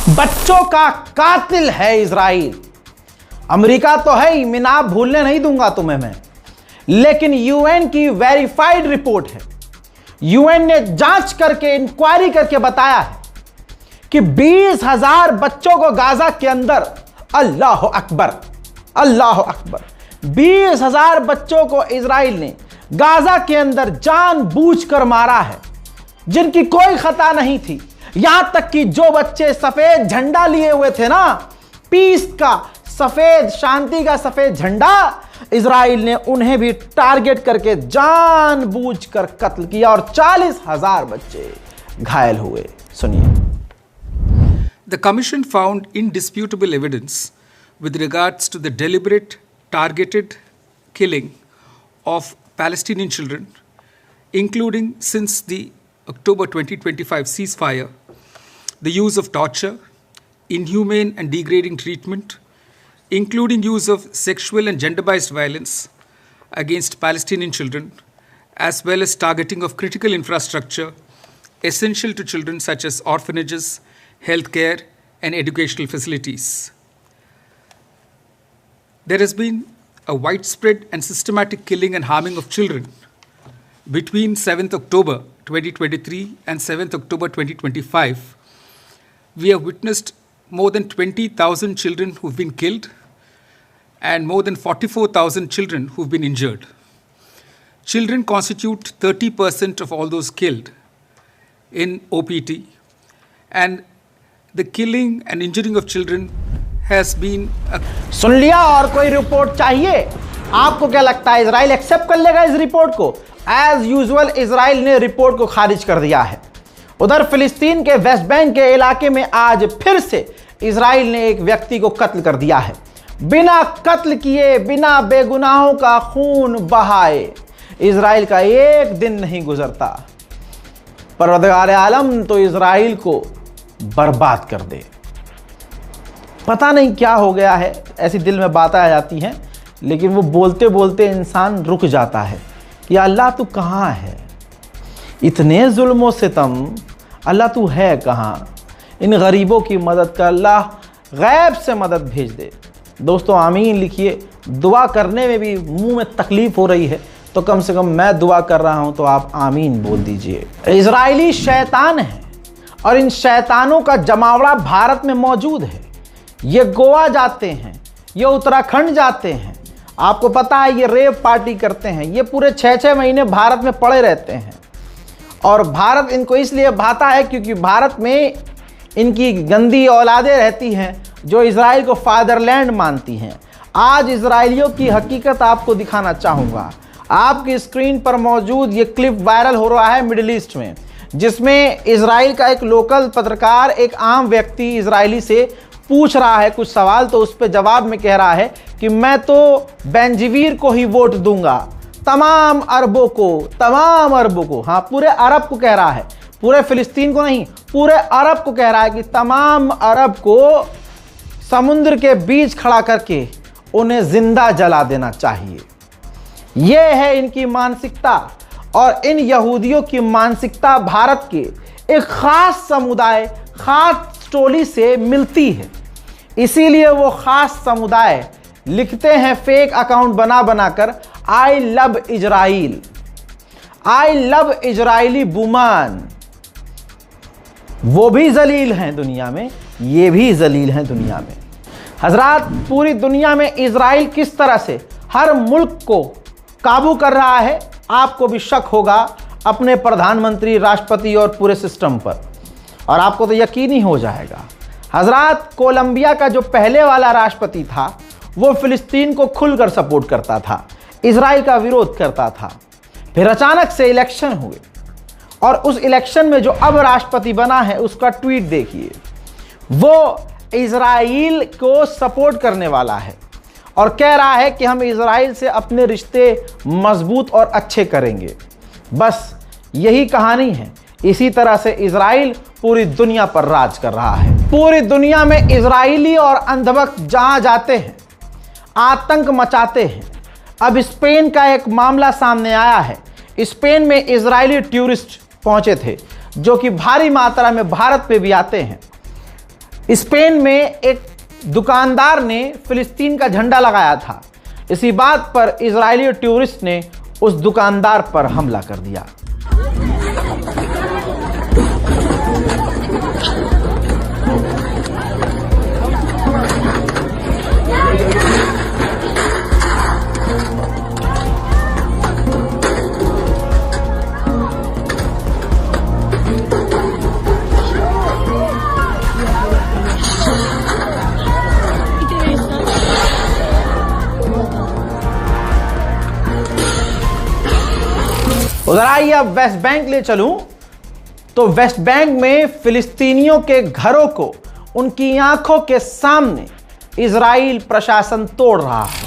बच्चों का कातिल है इजराइल। अमेरिका तो है ही, मैं नाम भूलने नहीं दूंगा तुम्हें मैं, लेकिन यूएन की वेरीफाइड रिपोर्ट है। यूएन ने जांच करके, इंक्वायरी करके बताया है कि 20,000 बच्चों को गाजा के अंदर, अल्लाह अकबर अल्लाह अकबर, 20,000 बच्चों को इजराइल ने गाजा के अंदर जानबूझकर मारा है, जिनकी कोई खता नहीं थी। यहां तक कि जो बच्चे सफेद झंडा लिए हुए थे ना, पीस का सफेद, शांति का सफेद झंडा, इजराइल ने उन्हें भी टारगेट करके जानबूझकर कत्ल किया और 40,000 बच्चे घायल हुए। सुनिए। The Commission found indisputable evidence with regards to the deliberate, targeted killing of Palestinian children, including since the October 2025 ceasefire, the use of torture, inhumane and degrading treatment, including use of sexual and gender-based violence against Palestinian children, as well as targeting of critical infrastructure essential to children such as orphanages, healthcare, and educational facilities. There has been a widespread and systematic killing and harming of children between 7th October 2023 and 7th October 2025. We have witnessed more than 20,000 children who've been killed and more than 44,000 children who've been injured. Children constitute 30% of all those killed in OPT, and the killing and injuring of children has been सुन लिया। और कोई report चाहिए? आपको क्या लगता है Israel accept कर लेगा इस रिपोर्ट को? एज यूजुअल इजराइल ने रिपोर्ट को खारिज कर दिया है। उधर फिलिस्तीन के वेस्ट बैंक के इलाके में आज फिर से इजराइल ने एक व्यक्ति को कत्ल कर दिया है। बिना कत्ल किए, बिना बेगुनाहों का खून बहाए इजराइल का एक दिन नहीं गुजरता। परवरदिगार आलम तो इजराइल को बर्बाद कर दे। पता नहीं क्या हो गया है, ऐसी दिल में बातें आ जाती हैं, लेकिन वो बोलते बोलते इंसान रुक जाता है कि अल्लाह तू कहाँ है? इतने जुल्मों से सितम, अल्लाह तू है कहाँ? इन गरीबों की मदद कर, अल्लाह गैब से मदद भेज दे। दोस्तों आमीन लिखिए। दुआ करने में भी मुंह में तकलीफ हो रही है, तो कम से कम मैं दुआ कर रहा हूं तो आप आमीन बोल दीजिए। इजरायली शैतान है और इन शैतानों का जमावड़ा भारत में मौजूद है। ये गोवा जाते हैं, ये उत्तराखंड जाते हैं, आपको पता है ये रेप पार्टी करते हैं, ये पूरे 6-6 महीने भारत में पड़े रहते हैं। और भारत इनको इसलिए भाता है क्योंकि भारत में इनकी गंदी औलादें रहती हैं जो इजराइल को फादरलैंड मानती हैं। आज इजराइलियों की हकीकत आपको दिखाना चाहूँगा। आपकी स्क्रीन पर मौजूद ये क्लिप वायरल हो रहा है मिडिल ईस्ट में, जिसमें इजराइल का एक लोकल पत्रकार एक आम व्यक्ति इजरायली से पूछ रहा है कुछ सवाल, तो उस पर जवाब में कह रहा है कि मैं तो बेंजीवीर को ही वोट दूंगा, तमाम अरबों को, हाँ पूरे अरब को कह रहा है, पूरे फिलिस्तीन को नहीं, पूरे अरब को कह रहा है कि तमाम अरब को समुद्र के बीच खड़ा करके उन्हें जिंदा जला देना चाहिए। यह है इनकी मानसिकता। और इन यहूदियों की मानसिकता भारत के एक खास समुदाय, खास टोली से मिलती है। इसीलिए वो खास समुदाय लिखते हैं फेक अकाउंट बना बनाकर, I love Israel, I love Israeli woman. वो भी जलील हैं दुनिया में, ये भी जलील हैं दुनिया में। हजरात, पूरी दुनिया में इजराइल किस तरह से हर मुल्क को काबू कर रहा है, आपको भी शक होगा अपने प्रधानमंत्री, राष्ट्रपति और पूरे सिस्टम पर, और आपको तो यकीन ही हो जाएगा। हजरात, कोलंबिया का जो पहले वाला राष्ट्रपति था वो फिलिस्तीन को खुलकर सपोर्ट करता था, इजराइल का विरोध करता था। फिर अचानक से इलेक्शन हुए और उस इलेक्शन में जो अब राष्ट्रपति बना है उसका ट्वीट देखिए। वो इजराइल को सपोर्ट करने वाला है और कह रहा है कि हम इजराइल से अपने रिश्ते मजबूत और अच्छे करेंगे। बस यही कहानी है। इसी तरह से इजराइल पूरी दुनिया पर राज कर रहा है। पूरी दुनिया में इजराइली और अंधभक्त जहां जाते हैं आतंक मचाते हैं। अब स्पेन का एक मामला सामने आया है। स्पेन में इजरायली टूरिस्ट पहुंचे थे जो कि भारी मात्रा में भारत पे भी आते हैं। स्पेन में एक दुकानदार ने फिलिस्तीन का झंडा लगाया था। इसी बात पर इजरायली टूरिस्ट ने उस दुकानदार पर हमला कर दिया। उधर आइए अब वेस्ट बैंक ले चलूं तो वेस्ट बैंक में फिलिस्तीनियों के घरों को उनकी आंखों के सामने इजराइल प्रशासन तोड़ रहा है।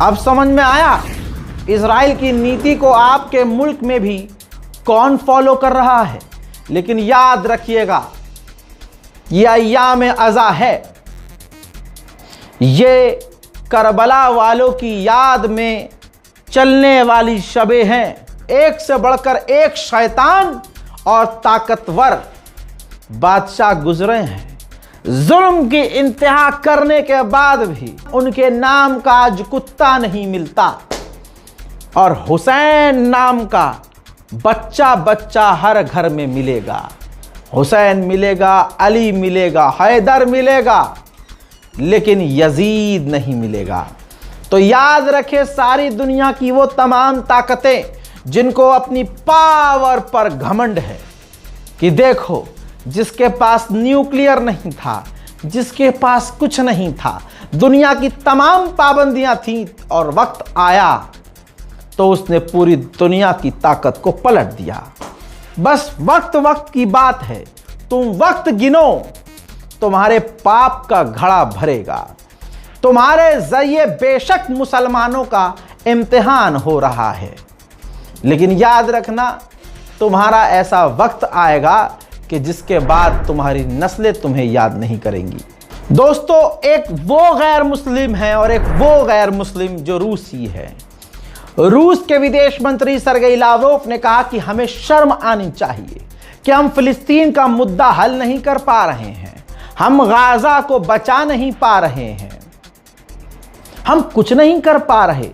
अब समझ में आया इजराइल की नीति को आपके मुल्क में भी कौन फॉलो कर रहा है। लेकिन याद रखिएगा यह अय्याम अज़ा है, ये करबला वालों की याद में चलने वाली शबे हैं। एक से बढ़कर एक शैतान और ताकतवर बादशाह गुजरे हैं। जुल्म की इंतहा करने के बाद भी उनके नाम का आज कुत्ता नहीं मिलता और हुसैन नाम का बच्चा बच्चा हर घर में मिलेगा। हुसैन मिलेगा, अली मिलेगा, हैदर मिलेगा, लेकिन यजीद नहीं मिलेगा। तो याद रखें सारी दुनिया की वो तमाम ताकतें जिनको अपनी पावर पर घमंड है कि देखो जिसके पास न्यूक्लियर नहीं था, जिसके पास कुछ नहीं था, दुनिया की तमाम पाबंदियां थीं और वक्त आया तो उसने पूरी दुनिया की ताकत को पलट दिया। बस वक्त की बात है, तुम वक्त गिनो, तुम्हारे पाप का घड़ा भरेगा। तुम्हारे जरिए बेशक मुसलमानों का इम्तिहान हो रहा है, लेकिन याद रखना तुम्हारा ऐसा वक्त आएगा कि जिसके बाद तुम्हारी नस्लें तुम्हें याद नहीं करेंगी। दोस्तों, एक वो गैर मुस्लिम है और एक वो गैर मुस्लिम जो रूसी है। रूस के विदेश मंत्री सरगेई लावरोव ने कहा कि हमें शर्म आनी चाहिए कि हम फिलिस्तीन का मुद्दा हल नहीं कर पा रहे हैं, हम गाजा को बचा नहीं पा रहे हैं, हम कुछ नहीं कर पा रहे।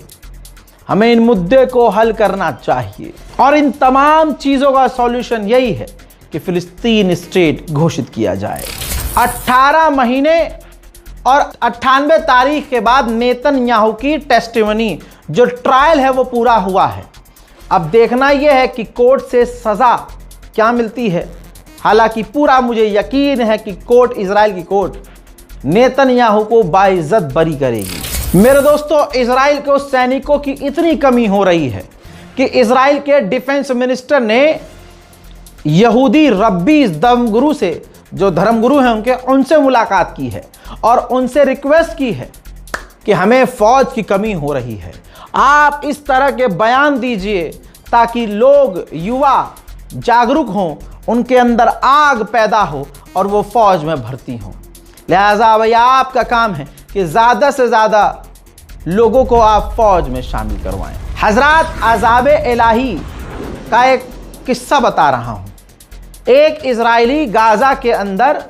हमें इन मुद्दे को हल करना चाहिए और इन तमाम चीज़ों का सॉल्यूशन यही है कि फिलिस्तीन स्टेट घोषित किया जाए। 18 महीने और 98 तारीख के बाद नेतन्याहू की टेस्टिमनी जो ट्रायल है वो पूरा हुआ है। अब देखना यह है कि कोर्ट से सज़ा क्या मिलती है। हालांकि पूरा मुझे यकीन है कि कोर्ट, इजराइल की कोर्ट नेतन्याहू को बाइज्जत बरी करेगी। मेरे दोस्तों, इजराइल के उस सैनिकों की इतनी कमी हो रही है कि इजराइल के डिफेंस मिनिस्टर ने यहूदी रब्बी धर्मगुरु से, जो धर्मगुरु हैं उनसे मुलाकात की है और उनसे रिक्वेस्ट की है कि हमें फौज की कमी हो रही है, आप इस तरह के बयान दीजिए ताकि लोग, युवा जागरूक हों, उनके अंदर आग पैदा हो और वो फौज में भर्ती हों। लिहाजा भैया आपका काम है कि ज़्यादा से ज़्यादा लोगों को आप फौज में शामिल करवाएं। हज़रात, अज़ाब इलाही का एक किस्सा बता रहा हूँ। एक इजरायली गाजा के अंदर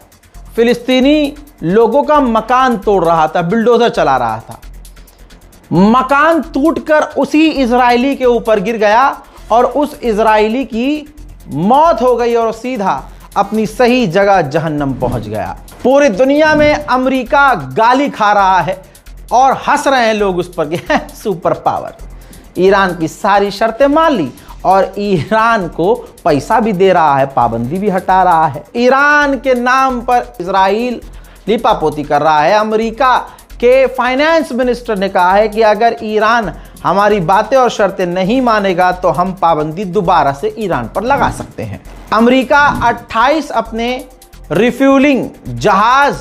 फिलिस्तीनी लोगों का मकान तोड़ रहा था, बिल्डोजर चला रहा था। मकान टूटकर उसी इजरायली के ऊपर गिर गया और उस इजरायली की मौत हो गई और सीधा अपनी सही जगह जहन्नम पहुंच गया। पूरी दुनिया में अमेरिका गाली खा रहा है और हंस रहे हैं लोग उस पर कि सुपर पावर। ईरान की सारी शर्तें मान ली और ईरान को पैसा भी दे रहा है, पाबंदी भी हटा रहा है। ईरान के नाम पर इजराइल लिपापोती कर रहा है। अमेरिका के फाइनेंस मिनिस्टर ने कहा है कि अगर ईरान हमारी बातें और शर्तें नहीं मानेगा तो हम पाबंदी दोबारा से ईरान पर लगा सकते हैं। अमेरिका 28 अपने रिफ्यूलिंग जहाज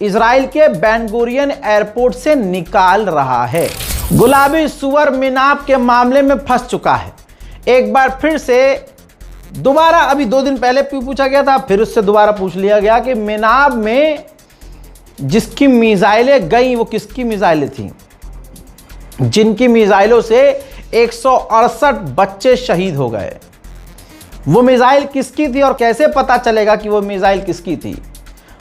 इजराइल के बेन गुरियन एयरपोर्ट से निकाल रहा है। गुलाबी सुअर मिनाब के मामले में फंस चुका है। एक बार फिर से दोबारा, अभी 2 दिन पहले पूछा गया था, फिर उससे दोबारा पूछ लिया गया कि मिनाब में जिसकी मिसाइलें गई वो किसकी मिसाइलें थी, जिनकी मिसाइलों से 168 बच्चे शहीद हो गए। वो मिसाइल किसकी थी और कैसे पता चलेगा कि वो मिसाइल किसकी थी?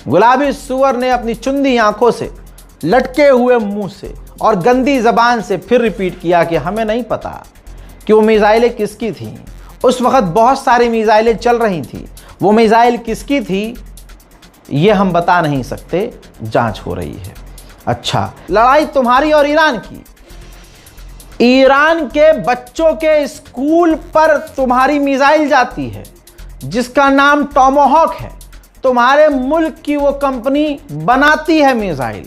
गुलाबी सुअर ने अपनी चुंदी आंखों से, लटके हुए मुंह से और गंदी जबान से फिर रिपीट किया कि हमें नहीं पता कि वो मिसाइलें किसकी थी। उस वक्त बहुत सारी मिसाइलें चल रही थी, वो मिसाइल किसकी थी ये हम बता नहीं सकते, जांच हो रही है। अच्छा, लड़ाई तुम्हारी और ईरान की। ईरान के बच्चों के स्कूल पर तुम्हारी मिसाइल जाती है जिसका नाम टॉमोहॉक है। तुम्हारे मुल्क की वो कंपनी बनाती है मिसाइल,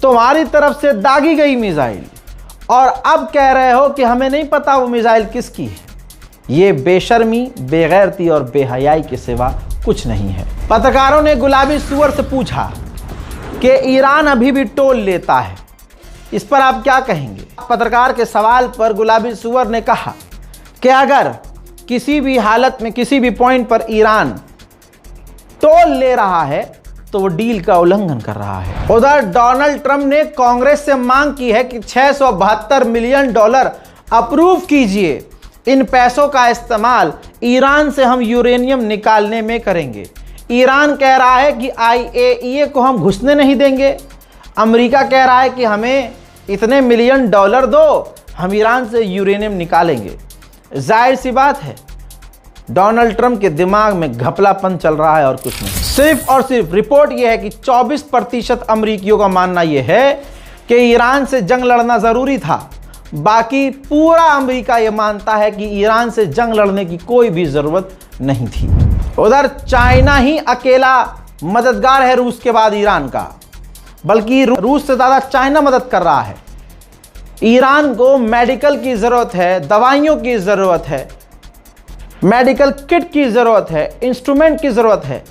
तुम्हारी तरफ से दागी गई मिसाइल, और अब कह रहे हो कि हमें नहीं पता वो मिसाइल किसकी है। ये बेशर्मी, बेगैरती और बेहयाई के सिवा कुछ नहीं है। पत्रकारों ने गुलाबी सुअर से पूछा कि ईरान अभी भी टोल लेता है, इस पर आप क्या कहेंगे? पत्रकार के सवाल पर गुलाबी सुअर ने कहा कि अगर किसी भी हालत में, किसी भी पॉइंट पर ईरान टोल ले रहा है तो वो डील का उल्लंघन कर रहा है। उधर डोनाल्ड ट्रंप ने कांग्रेस से मांग की है कि $672 मिलियन अप्रूव कीजिए। इन पैसों का इस्तेमाल ईरान से हम यूरेनियम निकालने में करेंगे। ईरान कह रहा है कि IAEA को हम घुसने नहीं देंगे। अमेरिका कह रहा है कि हमें इतने मिलियन डॉलर दो, हम ईरान से यूरेनियम निकालेंगे। जाहिर सी बात है डोनाल्ड ट्रंप के दिमाग में घपलापन चल रहा है और कुछ नहीं। सिर्फ और सिर्फ रिपोर्ट यह है कि 24% अमरीकियों का मानना यह है कि ईरान से जंग लड़ना ज़रूरी था। बाकी पूरा अमेरिका यह मानता है कि ईरान से जंग लड़ने की कोई भी ज़रूरत नहीं थी। उधर चाइना ही अकेला मददगार है रूस के बाद ईरान का, बल्कि रूस से ज़्यादा चाइना मदद कर रहा है। ईरान को मेडिकल की ज़रूरत है, दवाइयों की ज़रूरत है, मेडिकल किट की ज़रूरत है, इंस्ट्रूमेंट की ज़रूरत है।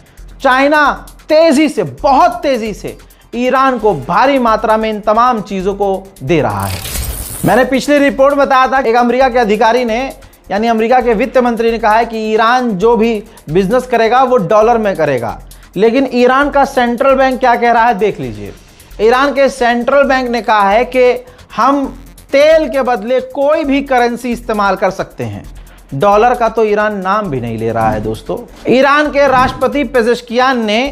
चाइना तेज़ी से, बहुत तेज़ी से ईरान को भारी मात्रा में इन तमाम चीज़ों को दे रहा है। मैंने पिछली रिपोर्ट में बताया था, एक अमेरिका के अधिकारी ने, यानी अमेरिका के वित्त मंत्री ने कहा है कि ईरान जो भी बिजनेस करेगा वो डॉलर में करेगा। लेकिन ईरान का सेंट्रल बैंक क्या कह रहा है देख लीजिए। ईरान के सेंट्रल बैंक ने कहा है कि हम तेल के बदले कोई भी करेंसी इस्तेमाल कर सकते हैं। डॉलर का तो ईरान नाम भी नहीं ले रहा है दोस्तों। ईरान के राष्ट्रपति पेजेश्कियान ने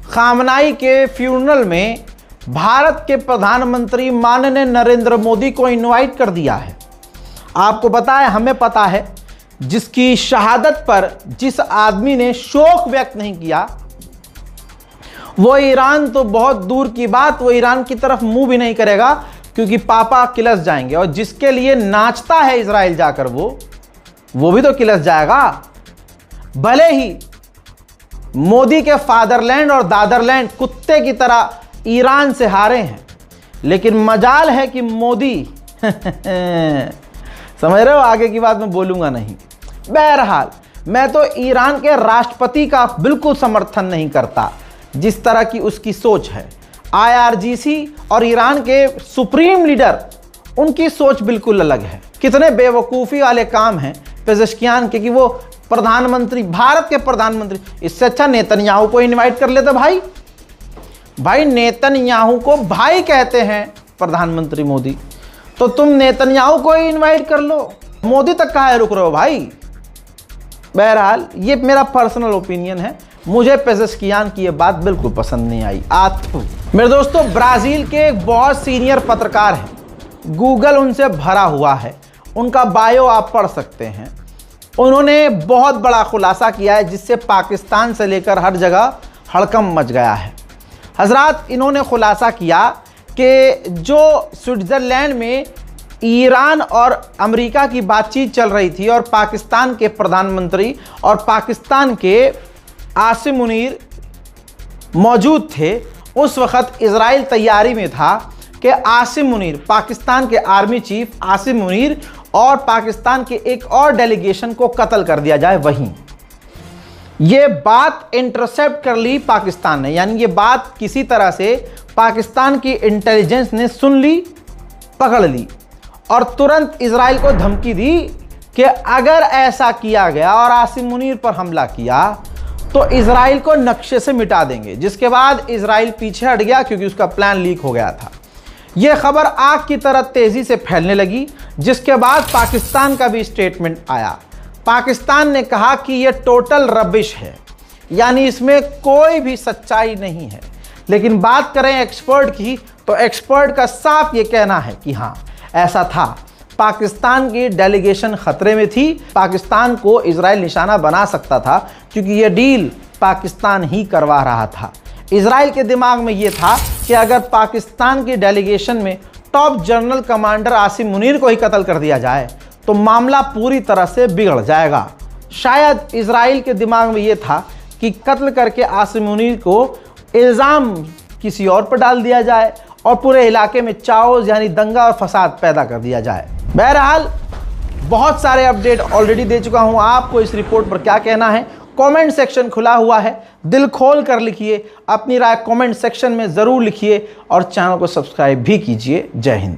खामनाई के फ्यूनरल में भारत के प्रधानमंत्री माननीय नरेंद्र मोदी को इनवाइट कर दिया है। आपको पता है, हमें पता है, जिसकी शहादत पर जिस आदमी ने शोक व्यक्त नहीं किया वो ईरान तो बहुत दूर की बात, वो ईरान की तरफ मुंह भी नहीं करेगा क्योंकि पापा किलस जाएंगे। और जिसके लिए नाचता है इजराइल जाकर वो भी तो किलस जाएगा। भले ही मोदी के फादरलैंड और दादरलैंड कुत्ते की तरह ईरान से हारे हैं, लेकिन मजाल है कि मोदी समझ रहे हो, आगे की बात मैं बोलूंगा नहीं। बहरहाल मैं तो ईरान के राष्ट्रपति का बिल्कुल समर्थन नहीं करता, जिस तरह की उसकी सोच है। IRGC और ईरान के सुप्रीम लीडर, उनकी सोच बिल्कुल अलग है। कितने बेवकूफ़ी वाले काम हैं पेजेश्कियान के कि वो प्रधानमंत्री, भारत के प्रधानमंत्री, इससे अच्छा नेतन्याहू को इनवाइट कर लेते। भाई नेतन्याहू को भाई कहते हैं प्रधानमंत्री मोदी, तो तुम नेतन्याहू को ही इनवाइट कर लो, मोदी तक कहाँ रुक रहे हो भाई। बहरहाल ये मेरा पर्सनल ओपिनियन है, मुझे पेजेश्कियान की ये बात बिल्कुल पसंद नहीं आई। मेरे दोस्तों, ब्राज़ील के एक बहुत सीनियर पत्रकार हैं, गूगल उनसे भरा हुआ है, उनका बायो आप पढ़ सकते हैं। उन्होंने बहुत बड़ा खुलासा किया है जिससे पाकिस्तान से लेकर हर जगह हड़कंप मच गया है। हजरात, इन्होंने खुलासा किया कि जो स्विट्ज़रलैंड में ईरान और अमेरिका की बातचीत चल रही थी और पाकिस्तान के प्रधानमंत्री और पाकिस्तान के आसिम मुनीर मौजूद थे, उस वक़्त इजराइल तैयारी में था कि कि आसिम मुनीर, पाकिस्तान के आर्मी चीफ आसिम मुनीर और पाकिस्तान के एक और डेलीगेशन को कत्ल कर दिया जाए। वहीं ये बात इंटरसेप्ट कर ली पाकिस्तान ने, यानी ये बात किसी तरह से पाकिस्तान की इंटेलिजेंस ने सुन ली, पकड़ ली और तुरंत इजराइल को धमकी दी कि अगर ऐसा किया गया और आसिम मुनीर पर हमला किया तो इजराइल को नक्शे से मिटा देंगे। जिसके बाद इजराइल पीछे हट गया क्योंकि उसका प्लान लीक हो गया था। यह खबर आग की तरह तेजी से फैलने लगी, जिसके बाद पाकिस्तान का भी स्टेटमेंट आया। पाकिस्तान ने कहा कि यह टोटल रबिश है, यानी इसमें कोई भी सच्चाई नहीं है। लेकिन बात करें एक्सपर्ट की तो एक्सपर्ट का साफ ये कहना है कि हाँ ऐसा था। पाकिस्तान की डेलीगेशन खतरे में थी, पाकिस्तान को इजराइल निशाना बना सकता था क्योंकि यह डील पाकिस्तान ही करवा रहा था। इजराइल के दिमाग में यह था कि अगर पाकिस्तान की डेलीगेशन में top general commander Asim Munir को ही कत्ल कर दिया जाए तो मामला पूरी तरह से बिगड़ जाएगा। शायद इजराइल के दिमाग में यह था कि कत्ल करके आसिम मुनीर को इल्ज़ाम किसी और पर डाल दिया जाए और पूरे इलाके में चाओस यानी दंगा और फसाद पैदा कर दिया जाए। बहरहाल बहुत सारे अपडेट ऑलरेडी दे चुका हूं। आपको इस रिपोर्ट पर क्या कहना है? कमेंट सेक्शन खुला हुआ है, दिल खोल कर लिखिए, अपनी राय कमेंट सेक्शन में ज़रूर लिखिए और चैनल को सब्सक्राइब भी कीजिए। जय हिंद।